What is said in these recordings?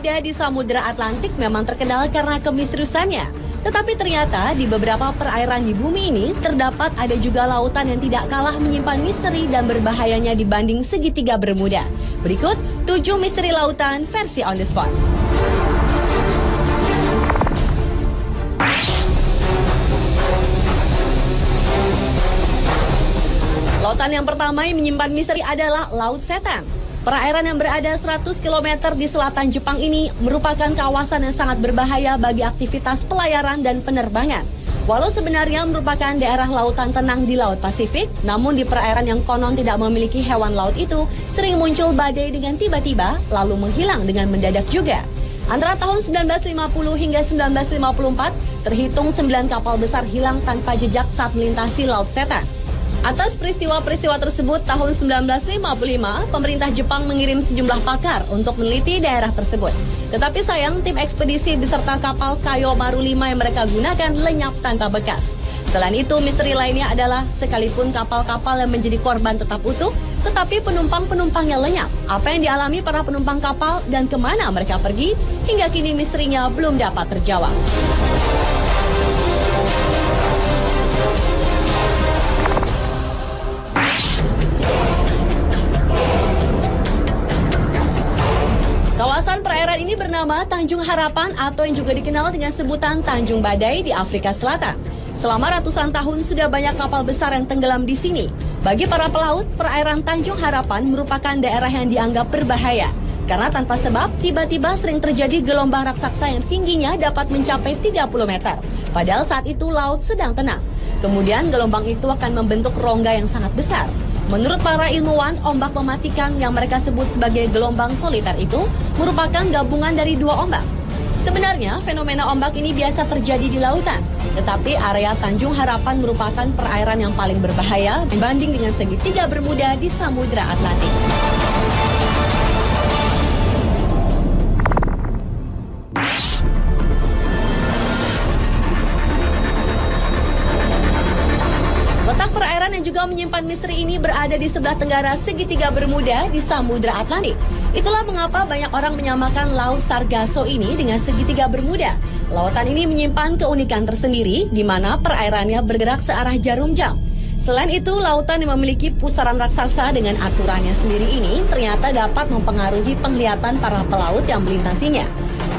bermuda di Samudra Atlantik memang terkenal karena kemisteriusannya. Tetapi ternyata di beberapa perairan di bumi ini terdapat ada juga lautan yang tidak kalah menyimpan misteri dan berbahayanya dibanding segitiga Bermuda. Berikut 7 misteri lautan versi on the spot. Lautan yang pertama yang menyimpan misteri adalah Laut Setan. Perairan yang berada 100 km di selatan Jepang ini merupakan kawasan yang sangat berbahaya bagi aktivitas pelayaran dan penerbangan. Walau sebenarnya merupakan daerah lautan tenang di Laut Pasifik, namun di perairan yang konon tidak memiliki hewan laut itu sering muncul badai dengan tiba-tiba lalu menghilang dengan mendadak juga. Antara tahun 1950 hingga 1954, terhitung 9 kapal besar hilang tanpa jejak saat melintasi Laut Setan. Atas peristiwa-peristiwa tersebut, tahun 1955, pemerintah Jepang mengirim sejumlah pakar untuk meneliti daerah tersebut. Tetapi sayang, tim ekspedisi beserta kapal Kayo Maru 5 yang mereka gunakan lenyap tanpa bekas. Selain itu, misteri lainnya adalah sekalipun kapal-kapal yang menjadi korban tetap utuh, tetapi penumpang-penumpangnya lenyap. Apa yang dialami para penumpang kapal dan kemana mereka pergi, hingga kini misterinya belum dapat terjawab. Kawasan perairan ini bernama Tanjung Harapan atau yang juga dikenal dengan sebutan Tanjung Badai di Afrika Selatan. Selama ratusan tahun sudah banyak kapal besar yang tenggelam di sini. Bagi para pelaut, perairan Tanjung Harapan merupakan daerah yang dianggap berbahaya. Karena tanpa sebab, tiba-tiba sering terjadi gelombang raksasa yang tingginya dapat mencapai 30 meter. Padahal saat itu laut sedang tenang. Kemudian gelombang itu akan membentuk rongga yang sangat besar. Menurut para ilmuwan, ombak mematikan yang mereka sebut sebagai gelombang soliter itu merupakan gabungan dari 2 ombak. Sebenarnya, fenomena ombak ini biasa terjadi di lautan. Tetapi area Tanjung Harapan merupakan perairan yang paling berbahaya dibanding dengan segitiga Bermuda di Samudra Atlantik. Letak perairan yang juga menyimpan misteri ini berada di sebelah tenggara segitiga Bermuda di Samudra Atlantik. Itulah mengapa banyak orang menyamakan Laut Sargasso ini dengan segitiga Bermuda. Lautan ini menyimpan keunikan tersendiri di mana perairannya bergerak searah jarum jam. Selain itu, lautan yang memiliki pusaran raksasa dengan aturannya sendiri ini ternyata dapat mempengaruhi penglihatan para pelaut yang melintasinya.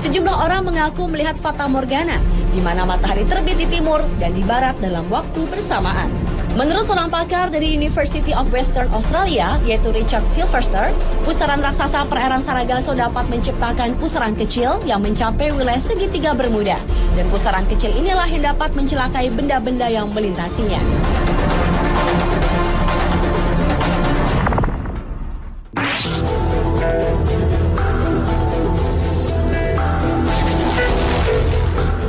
Sejumlah orang mengaku melihat fata morgana, di mana matahari terbit di timur dan di barat dalam waktu bersamaan. Menurut seorang pakar dari University of Western Australia, yaitu Richard Silverster, pusaran raksasa perairan Sargasso dapat menciptakan pusaran kecil yang mencapai wilayah segitiga Bermuda. Dan pusaran kecil inilah yang dapat mencelakai benda-benda yang melintasinya.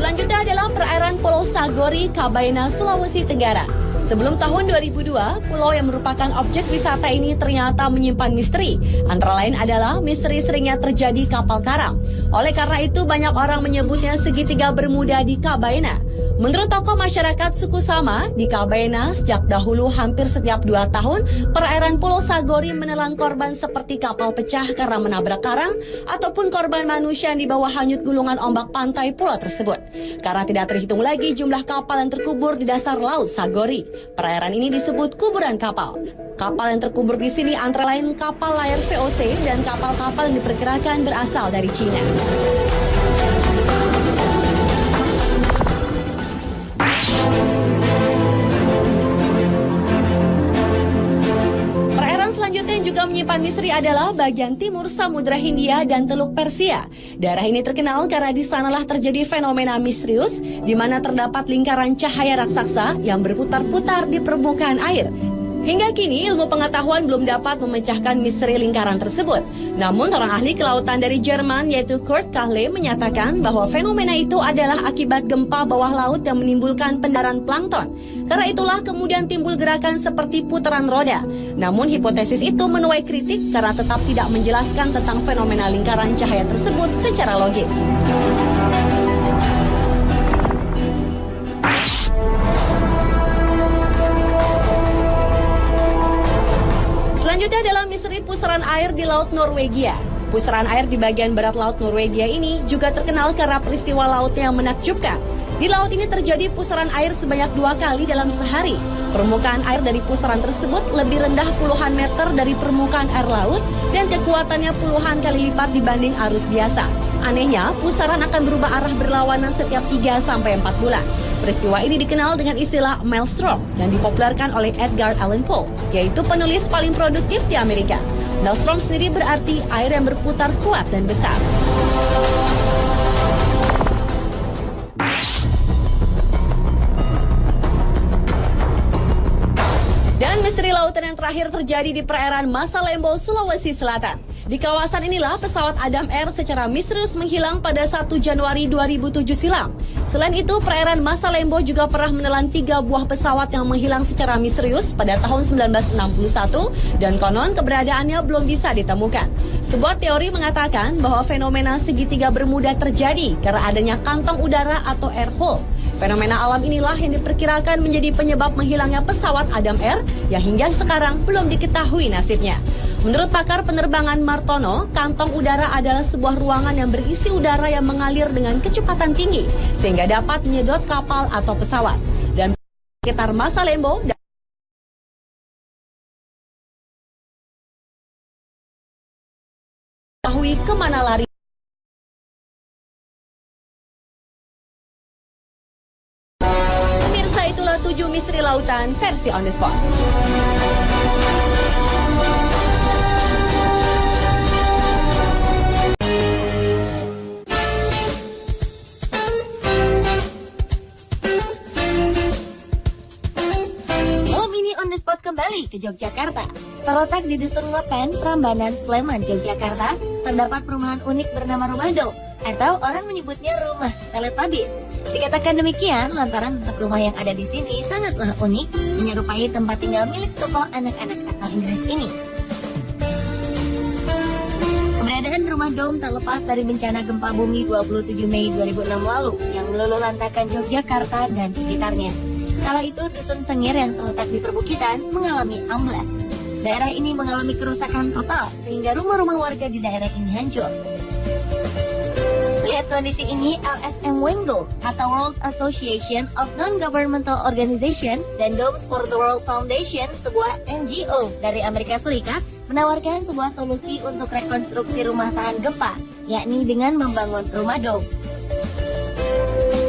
Selanjutnya adalah perairan Pulau Sagori, Kabaina, Sulawesi Tenggara. Sebelum tahun 2002, pulau yang merupakan objek wisata ini ternyata menyimpan misteri. Antara lain adalah misteri seringnya terjadi kapal karam. Oleh karena itu, banyak orang menyebutnya segitiga Bermuda di Kabaina. Menurut tokoh masyarakat suku Sama, di Kabaina sejak dahulu hampir setiap 2 tahun, perairan Pulau Sagori menelan korban seperti kapal pecah karena menabrak karang, ataupun korban manusia yang dibawa hanyut gulungan ombak pantai pulau tersebut. Karena tidak terhitung lagi jumlah kapal yang terkubur di dasar Laut Sagori. Perairan ini disebut kuburan kapal. Kapal yang terkubur di sini antara lain kapal layar VOC dan kapal-kapal yang diperkirakan berasal dari Cina. Perairan selanjutnya yang juga menyimpan misteri adalah bagian timur Samudra Hindia dan Teluk Persia. Daerah ini terkenal karena di sanalah terjadi fenomena misterius di mana terdapat lingkaran cahaya raksasa yang berputar-putar di permukaan air. Hingga kini ilmu pengetahuan belum dapat memecahkan misteri lingkaran tersebut. Namun seorang ahli kelautan dari Jerman yaitu Kurt Kahle menyatakan bahwa fenomena itu adalah akibat gempa bawah laut yang menimbulkan pendaran plankton. Karena itulah kemudian timbul gerakan seperti putaran roda. Namun hipotesis itu menuai kritik karena tetap tidak menjelaskan tentang fenomena lingkaran cahaya tersebut secara logis. Selanjutnya adalah misteri pusaran air di Laut Norwegia. Pusaran air di bagian barat laut Norwegia ini juga terkenal karena peristiwa laut yang menakjubkan. Di laut ini terjadi pusaran air sebanyak 2 kali dalam sehari. Permukaan air dari pusaran tersebut lebih rendah puluhan meter dari permukaan air laut dan kekuatannya puluhan kali lipat dibanding arus biasa. Anehnya, pusaran akan berubah arah berlawanan setiap 3-4 bulan. Peristiwa ini dikenal dengan istilah maelstrom yang dipopulerkan oleh Edgar Allan Poe, yaitu penulis paling produktif di Amerika. Maelstrom sendiri berarti air yang berputar kuat dan besar. Dan misteri lautan yang terakhir terjadi di perairan Masa Lembo, Sulawesi Selatan. Di kawasan inilah pesawat Adam Air secara misterius menghilang pada 1 Januari 2007 silam. Selain itu, perairan Masa Lembo juga pernah menelan 3 buah pesawat yang menghilang secara misterius pada tahun 1961 dan konon keberadaannya belum bisa ditemukan. Sebuah teori mengatakan bahwa fenomena segitiga Bermuda terjadi karena adanya kantong udara atau air hole. Fenomena alam inilah yang diperkirakan menjadi penyebab menghilangnya pesawat Adam Air yang hingga sekarang belum diketahui nasibnya. Menurut pakar penerbangan Martono, kantong udara adalah sebuah ruangan yang berisi udara yang mengalir dengan kecepatan tinggi sehingga dapat menyedot kapal atau pesawat. Dan sekitar Masa Lembo diketahui kemana lari. Pemirsa, itulah 7 misteri lautan versi On The Spot. Kembali ke Yogyakarta. Terletak di Dusun Lepen, Prambanan, Sleman, Yogyakarta, terdapat perumahan unik bernama Rumah Dom, atau orang menyebutnya rumah Teletubbies. Dikatakan demikian lantaran bentuk rumah yang ada di sini sangatlah unik, menyerupai tempat tinggal milik tokoh anak-anak asal Inggris ini. Keberadaan Rumah Dom tak lepas dari bencana gempa bumi 27 Mei 2006 lalu yang meluluhlantakkan Yogyakarta dan sekitarnya. Kala itu, Dusun Sengir yang terletak di perbukitan mengalami amblas. Daerah ini mengalami kerusakan total, sehingga rumah-rumah warga di daerah ini hancur. Lihat kondisi ini, LSM Wengo, atau World Association of Non-Governmental Organization, dan Domes for the World Foundation, sebuah NGO dari Amerika Serikat, menawarkan sebuah solusi untuk rekonstruksi rumah tahan gempa, yakni dengan membangun rumah dom.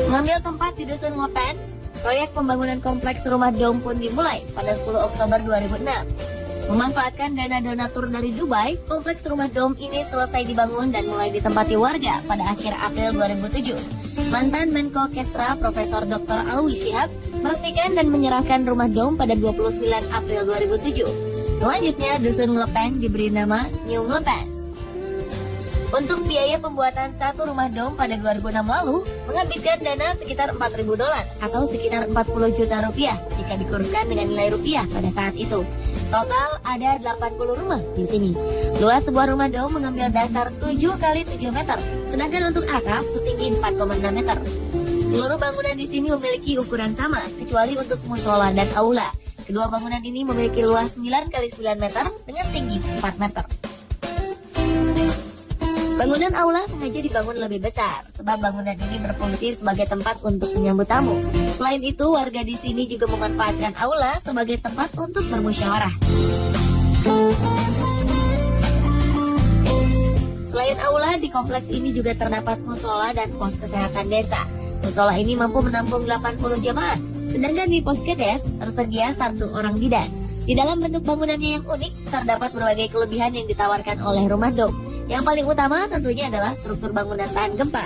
Mengambil tempat di Dusun Lepen, proyek pembangunan kompleks rumah dom pun dimulai pada 10 Oktober 2006. Memanfaatkan dana donatur dari Dubai, kompleks rumah dom ini selesai dibangun dan mulai ditempati warga pada akhir April 2007. Mantan Menko Kestra Profesor Dr. Alwi Shihab meresmikan dan menyerahkan rumah dom pada 29 April 2007. Selanjutnya, Dusun Lepen diberi nama New Lepen. Untuk biaya pembuatan satu rumah dom pada 2006 lalu menghabiskan dana sekitar $4.000 atau sekitar 40 juta rupiah jika dikurskan dengan nilai rupiah pada saat itu. Total ada 80 rumah di sini. Luas sebuah rumah dom mengambil dasar 7 kali 7 meter, sedangkan untuk atap setinggi 4,6 meter. Seluruh bangunan di sini memiliki ukuran sama, kecuali untuk musola dan aula. Kedua bangunan ini memiliki luas 9 kali 9 meter dengan tinggi 4 meter. Bangunan aula sengaja dibangun lebih besar, sebab bangunan ini berfungsi sebagai tempat untuk menyambut tamu. Selain itu, warga di sini juga memanfaatkan aula sebagai tempat untuk bermusyawarah. Selain aula, di kompleks ini juga terdapat musola dan pos kesehatan desa. Musola ini mampu menampung 80 jemaah, sedangkan di pos kedes tersedia 1 orang bidan. Di dalam bentuk bangunannya yang unik, terdapat berbagai kelebihan yang ditawarkan oleh rumah dom. Yang paling utama tentunya adalah struktur bangunan tahan gempa.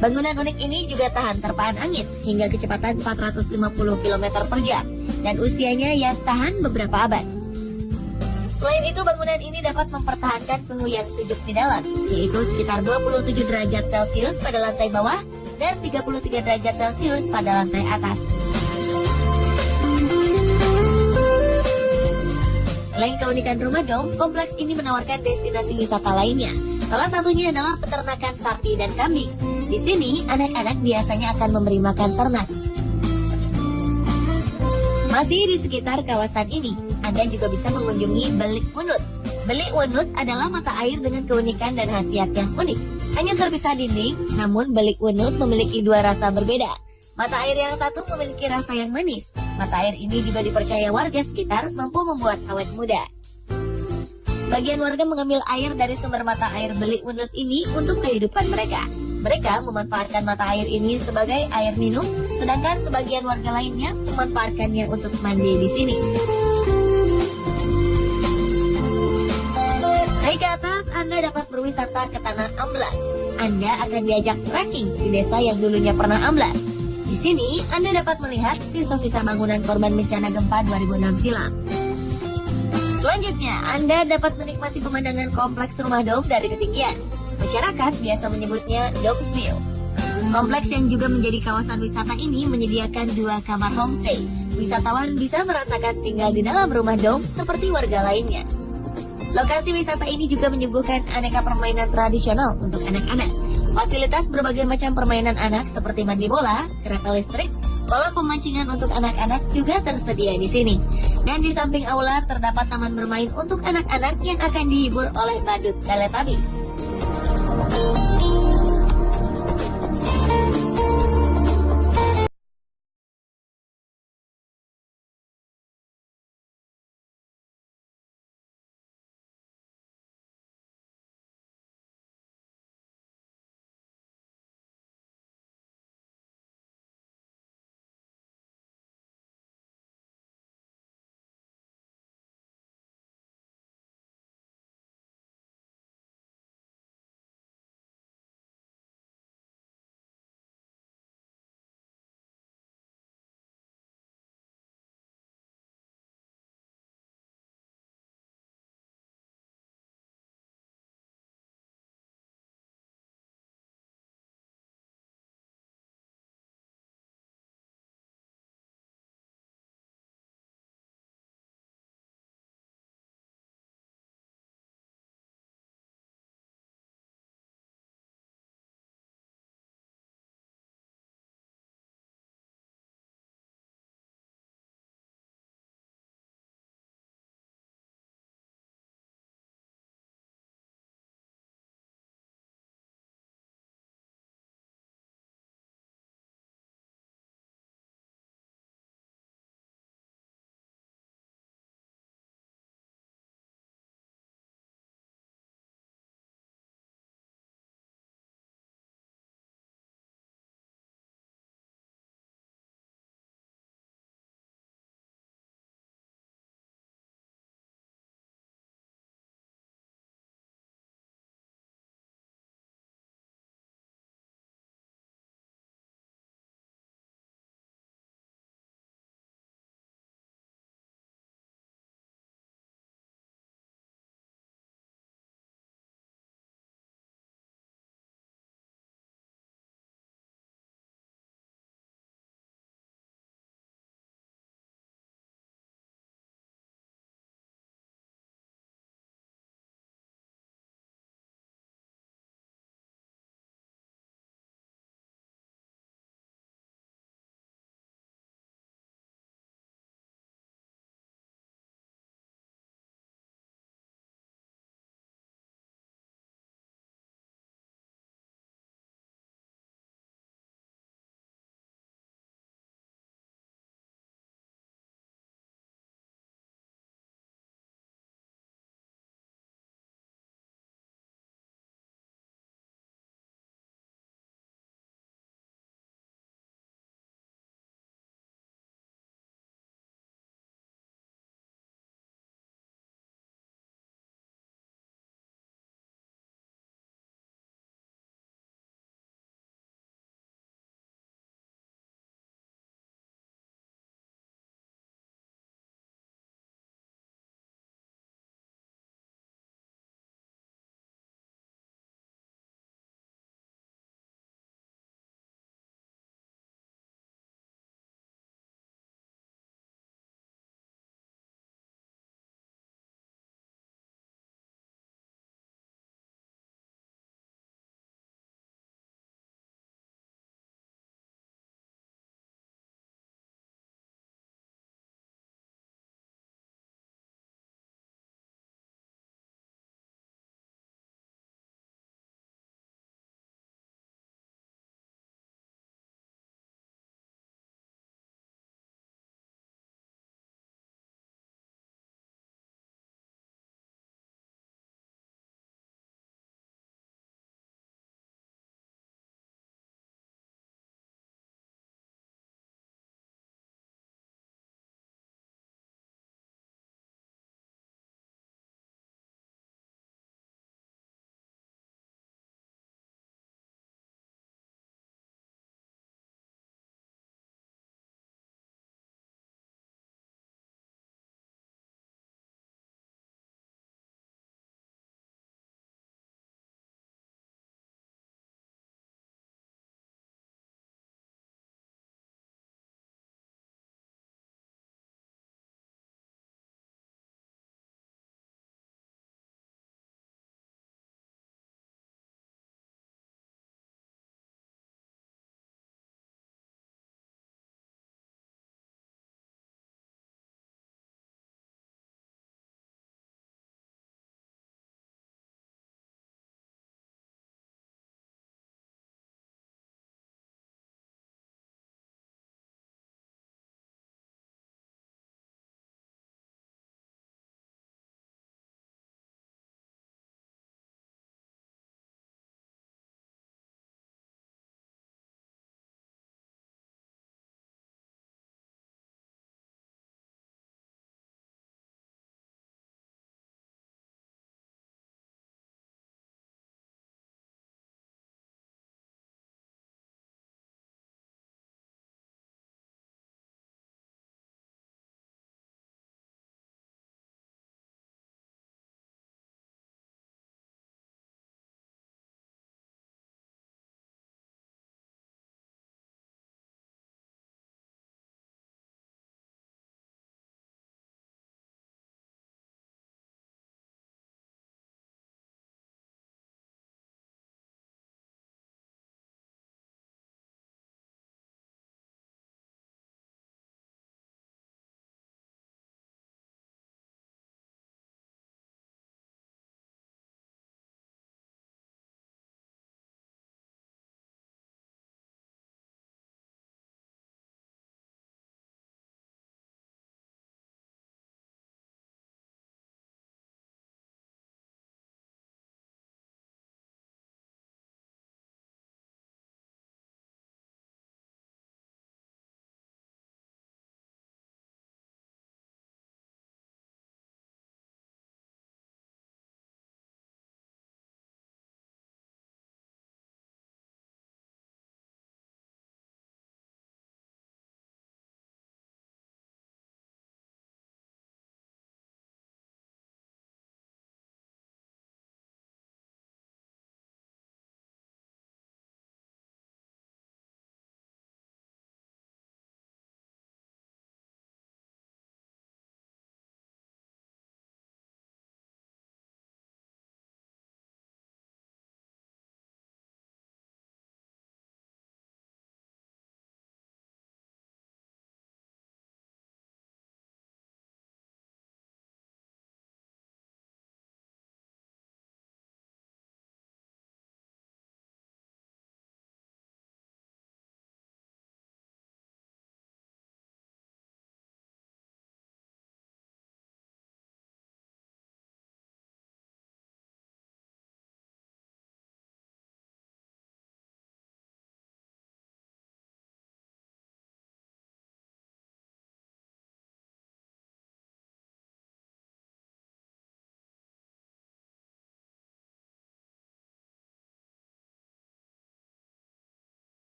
Bangunan unik ini juga tahan terpaan angin hingga kecepatan 450 km per jam dan usianya yang tahan beberapa abad. Selain itu, bangunan ini dapat mempertahankan suhu yang sejuk di dalam, yaitu sekitar 27 derajat Celcius pada lantai bawah dan 33 derajat Celcius pada lantai atas. Selain keunikan rumah dom, kompleks ini menawarkan destinasi wisata lainnya. Salah satunya adalah peternakan sapi dan kambing. Di sini, anak-anak biasanya akan memberi makan ternak. Masih di sekitar kawasan ini, Anda juga bisa mengunjungi Belik Munut. Belik Wenut adalah mata air dengan keunikan dan khasiat yang unik. Hanya terpisah dinding, namun Belik Wenut memiliki dua rasa berbeda. Mata air yang satu memiliki rasa yang manis. Mata air ini juga dipercaya warga sekitar mampu membuat awet muda. Sebagian warga mengambil air dari sumber mata air Belik Wenut ini untuk kehidupan mereka. Mereka memanfaatkan mata air ini sebagai air minum, sedangkan sebagian warga lainnya memanfaatkannya untuk mandi di sini. Naik ke atas, Anda dapat berwisata ke Tanah Amblas. Anda akan diajak trekking di desa yang dulunya pernah amblas. Di sini, Anda dapat melihat sisa-sisa bangunan korban bencana gempa 2006 silam. Selanjutnya, Anda dapat menikmati pemandangan kompleks rumah dom dari ketinggian. Masyarakat biasa menyebutnya Dome's View. Kompleks yang juga menjadi kawasan wisata ini menyediakan 2 kamar homestay. Wisatawan bisa merasakan tinggal di dalam rumah dom seperti warga lainnya. Lokasi wisata ini juga menyuguhkan aneka permainan tradisional untuk anak-anak. Fasilitas berbagai macam permainan anak seperti mandi bola, kereta listrik, kolam pemancingan untuk anak-anak juga tersedia di sini. Dan di samping aula terdapat taman bermain untuk anak-anak yang akan dihibur oleh badut Teletubbies.